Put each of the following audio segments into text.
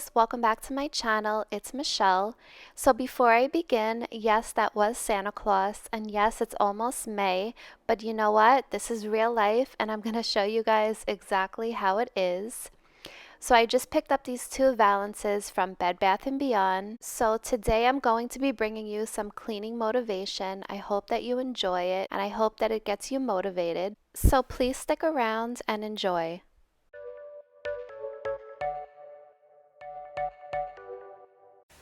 guys, welcome back to my channel. It's Michelle. So before I begin, yes, that was Santa Claus, and yes, it's almost May, but you know what? This is real life, and I'm going to show you guys exactly how it is. So I just picked up these two valances from Bed Bath & Beyond. So today I'm going to be bringing you some cleaning motivation. I hope that you enjoy it, and I hope that it gets you motivated. So please stick around and enjoy.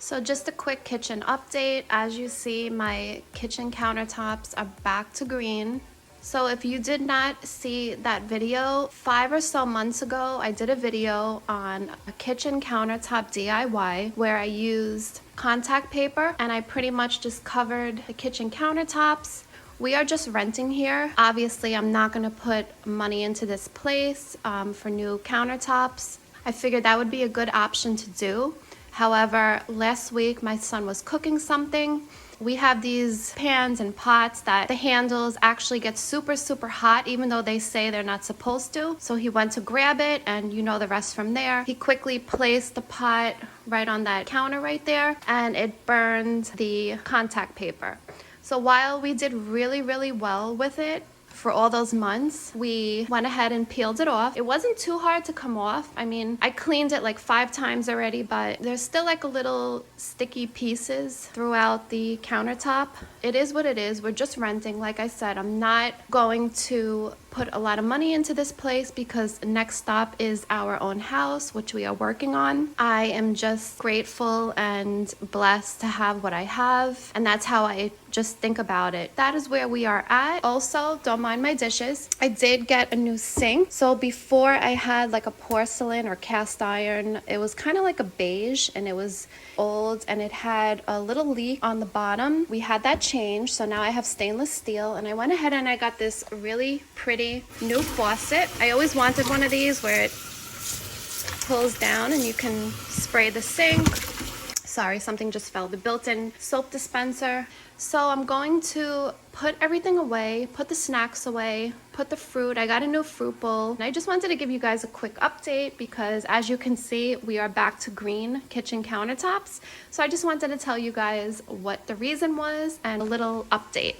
So just a quick kitchen update. As you see, my kitchen countertops are back to green. So if you did not see that video, 5 or so months ago, I did a video on a kitchen countertop DIY where I used contact paper and I pretty much just covered the kitchen countertops. We are just renting here. Obviously, I'm not gonna put money into this place for new countertops. I figured that would be a good option to do. However, last week my son was cooking something. We have these pans and pots that the handles actually get super hot even though they say they're not supposed to. So he went to grab it and you know the rest from there. He quickly placed the pot right on that counter right there and it burned the contact paper. So while we did really well with it, for all those months, we went ahead and peeled it off. It wasn't too hard to come off. I mean, I cleaned it like 5 times already, but there's still like a little sticky pieces throughout the countertop. It is what it is. We're just renting. Like I said, I'm not going to put a lot of money into this place because next stop is our own house, which we are working on. I am just grateful and blessed to have what I have, and that's how I just think about it. That is where we are at. Also, don't mind my dishes. I did get a new sink. So before I had like a porcelain or cast iron, it was kind of like a beige and it was old and it had a little leak on the bottom. We had that changed, so now I have stainless steel, and I went ahead and I got this really pretty new faucet. I always wanted one of these where it pulls down and you can spray the sink. Sorry, something just fell. The built-in soap dispenser. So I'm going to put everything away, put the snacks away, put the fruit. I got a new fruit bowl. And I just wanted to give you guys a quick update because as you can see, we are back to green kitchen countertops. So I just wanted to tell you guys what the reason was and a little update.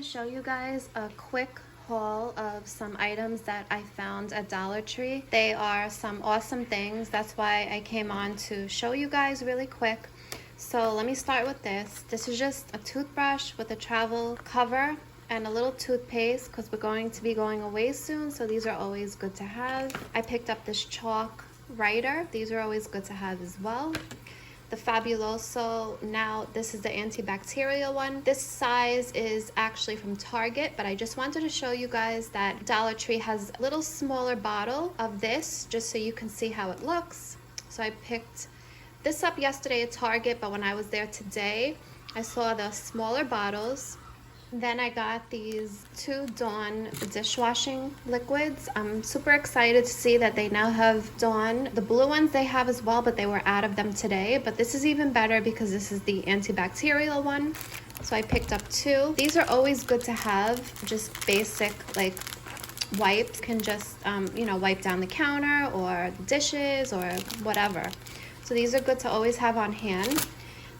show you guys a quick haul of some items that I found at Dollar Tree. They are some awesome things. That's why I came on to show you guys really quick. So let me start with this. This is just a toothbrush with a travel cover and a little toothpaste because we're going to be going away soon, so these are always good to have. I picked up this chalk writer. These are always good to have as well. The Fabuloso, now this is the antibacterial one. This size is actually from Target, but I just wanted to show you guys that Dollar Tree has a little smaller bottle of this just so you can see how it looks. So I picked this up yesterday at Target, but when I was there today, I saw the smaller bottles. Then I got these 2 Dawn dishwashing liquids. I'm super excited to see that they now have Dawn. The blue ones they have as well, but they were out of them today. But this is even better because this is the antibacterial one. So I picked up 2. These are always good to have, just basic like wipes. Can just, wipe down the counter or dishes or whatever. So these are good to always have on hand.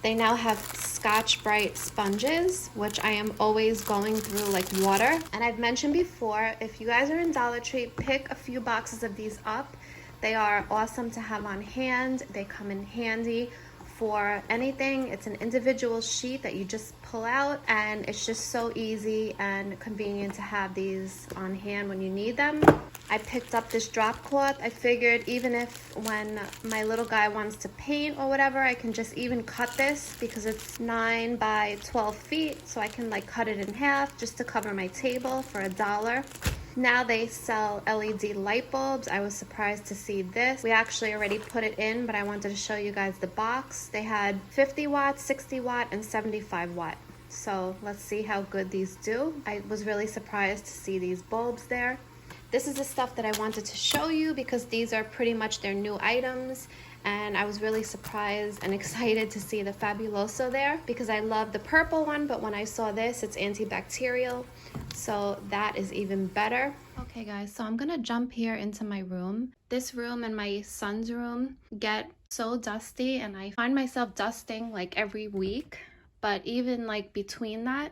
They now have Scotch-Brite sponges, which I am always going through like water. And I've mentioned before, if you guys are in Dollar Tree, pick a few boxes of these up. They are awesome to have on hand. They come in handy for anything. It's an individual sheet that you just pull out, and it's just so easy and convenient to have these on hand when you need them. I picked up this drop cloth. I figured even if when my little guy wants to paint or whatever, I can just even cut this because it's 9 by 12 feet. So I can like cut it in half just to cover my table for $1. Now they sell LED light bulbs. I was surprised to see this. We actually already put it in, but I wanted to show you guys the box. They had 50 watt, 60 watt, and 75 watt. So let's see how good these do. I was really surprised to see these bulbs there. This is the stuff that I wanted to show you because these are pretty much their new items, and I was really surprised and excited to see the Fabuloso there because I love the purple one, but when I saw this, it's antibacterial, so that is even better. Okay guys, so I'm gonna jump here into my room. This room and my son's room get so dusty, and I find myself dusting like every week, but even like between that,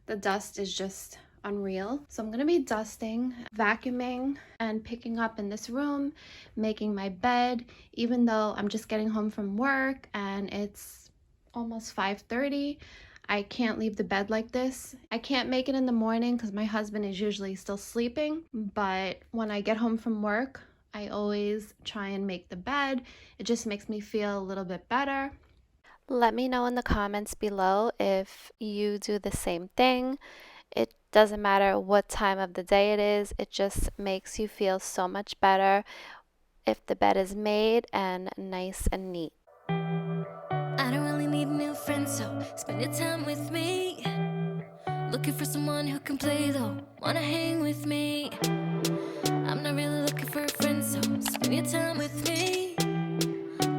the dust is just unreal. So I'm gonna be dusting, vacuuming, and picking up in this room, making my bed, even though I'm just getting home from work and it's almost 5:30. I can't leave the bed like this. I can't make it in the morning because my husband is usually still sleeping, but when I get home from work, I always try and make the bed. It just makes me feel a little bit better. Let me know in the comments below if you do the same thing. It doesn't matter what time of the day it is, it just makes you feel so much better if the bed is made and nice and neat. I don't really need a new friend, so spend your time with me. Looking for someone who can play though, wanna hang with me. I'm not really looking for a friend, so spend your time with me.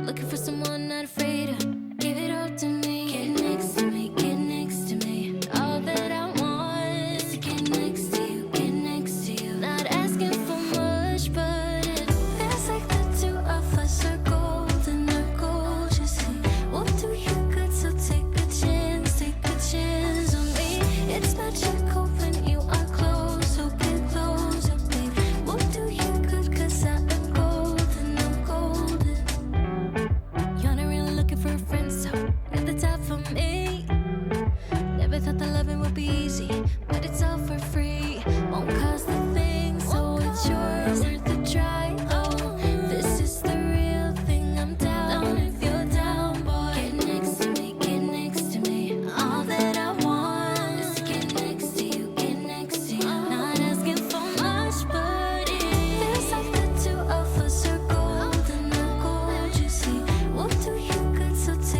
Looking for someone not afraid to give it all to me. Get next to me, get next to me. All that I want is to get next to you, get next to you. Not asking for much, but it feels like the two of us are golden, are gold. You see, we'll do you good, so take a chance on me. It's magical when you are close, so get close, so babe. We'll do you good, cause I am golden, I'm golden. You're not really looking for a friend, so at the top for me. Never thought that loving would be easy, but it's all for free. Won't cost a thing, so it's yours. Worth the try, oh. This is the real thing, I'm down if you're down, boy. Get next to me, get next to me. All that I want is to get next to you, get next to you. Not asking for much, but it feels like the two of us are golden, are gold. You see, we'll do you good, so take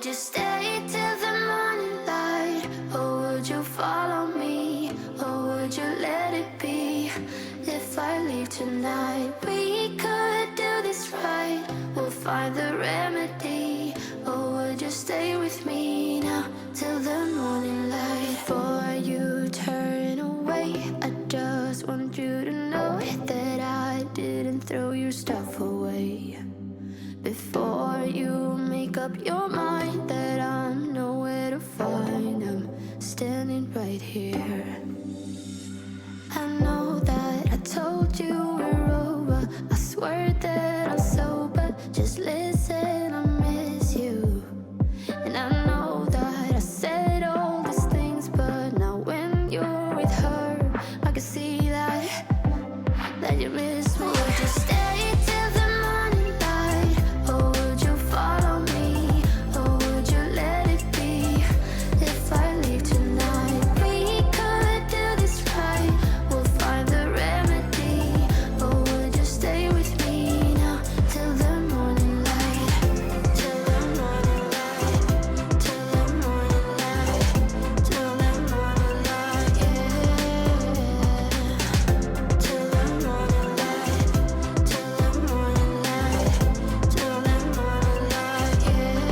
would you stay till the morning light? Or would you follow me? Or would you let it be? If I leave tonight, we could do this right. We'll find the remedy. Or would you stay with me now till the morning light? Before you turn away, I just want you to know that I didn't throw your stuff away. Before you make up your mind that I'm nowhere to find, I'm standing right here. I know that I told you we're over. I swear that I'm sober. Just listen, I miss you. And I know that I said all these things, but now when you're with her, I can see that you miss me. Would you stay till the morning light? Or would you follow me? Or would you let it be? If I leave tonight, we could do this right. We'll find the remedy. Or would you stay with me now till the morning light? Till the morning light. Till the morning light. Till the morning light, yeah. Till the morning light. Till the morning light. Till the morning light, yeah.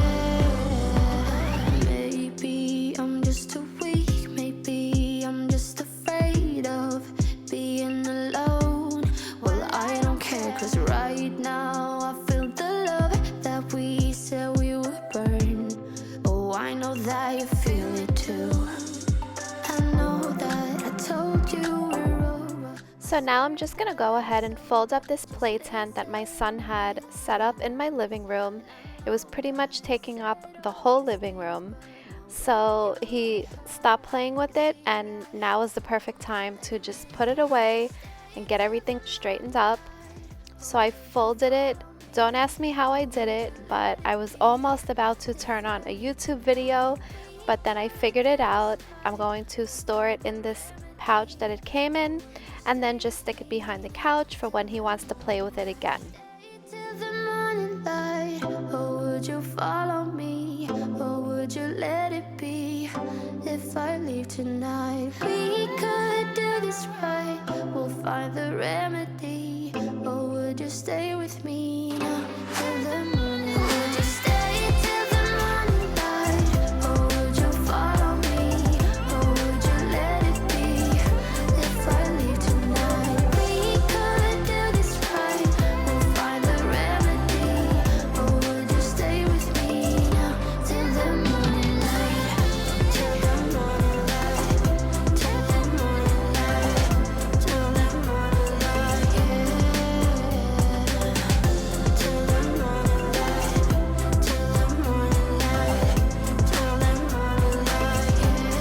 Maybe I'm just too weak. Maybe I'm just afraid of being alone. Well, I don't care, 'cause right now I feel the love that we said we would burn. Oh, I know that you feel it too. I know that I told you we're over. So now I'm just gonna go ahead and fold up this play tent that my son had set up in my living room. It was pretty much taking up the whole living room. So he stopped playing with it, and now is the perfect time to just put it away and get everything straightened up. So I folded it. Don't ask me how I did it, but I was almost about to turn on a YouTube video, but then I figured it out. I'm going to store it in this pouch that it came in, and then just stick it behind the couch for when he wants to play with it again. Till the morning light. Or would you follow me? Or would you let it be? If I leave tonight, we could do this right. We'll find the remedy. Or would you stay with me now till the morning? Would you stay till the morning light? Or would you follow me? Or would you let it be? If I leave tonight, we could do this right. We'll find the remedy. Or would you stay with me now till the morning light? Till the morning light. Till the morning light. Till the morning light, yeah. Till the morning light. Till the morning light. Till the morning light, yeah.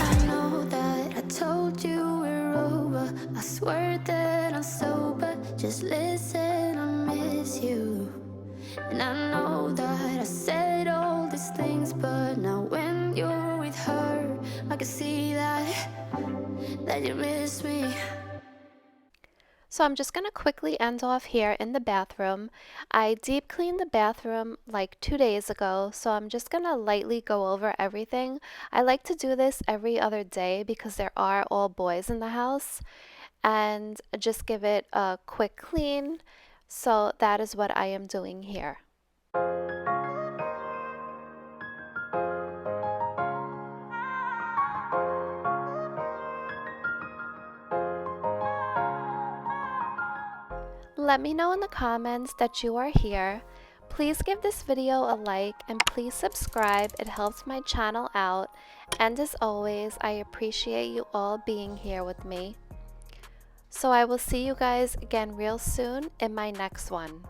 I know that I told you we're over. I swear that I'm sober. Just listen, I miss you. And I know that I said all these things, but now when you're with her, I can see that you miss me. So I'm just gonna quickly end off here in the bathroom. I deep cleaned the bathroom like 2 days ago, so I'm just gonna lightly go over everything. I like to do this every other day because there are all boys in the house, and just give it a quick clean. So that is what I am doing here. Let me know in the comments that you are here. Please give this video a like and please subscribe. It helps my channel out. And as always, I appreciate you all being here with me. So I will see you guys again real soon in my next one.